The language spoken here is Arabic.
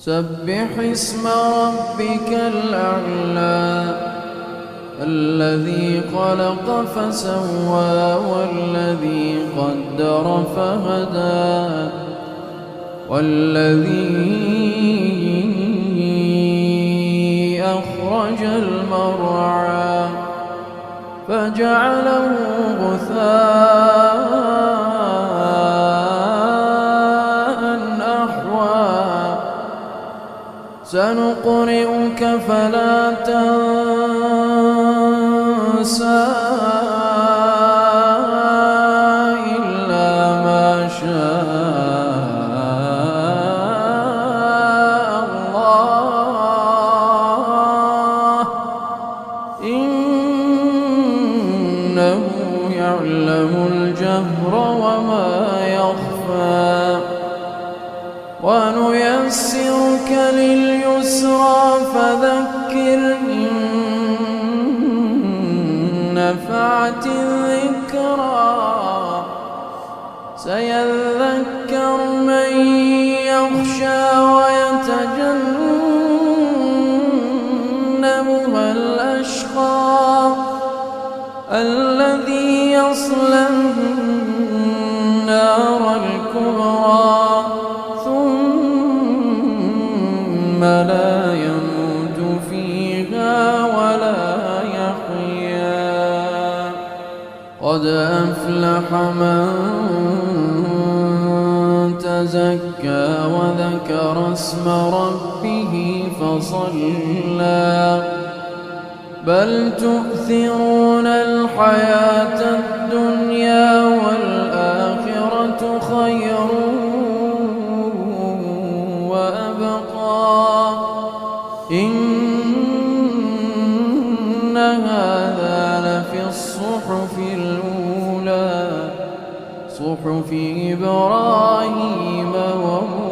سبح اسم ربك الأعلى الذي خلق فسوى والذي قدر فهدى والذي أخرج المرعى فجعله غثاء أحوى سنقرئك فلا تنسى إلا ما شاء الله إنه يعلم الجهر وما يخفى ونيسرك لليسرى فذكر إن نفعت الذكرى سيذكر من يخشى ويتجنبها الأشقى الذي يصلى النار الكبرى ثم لا يموت فيها ولا يحيا قد أفلح من تزكى وذكر اسم ربه فصلى بل تؤثرون الحياة الدنيا والآخرة خير وأبقى إن هذا لفي الصحف الأولى صحف إبراهيم وموسى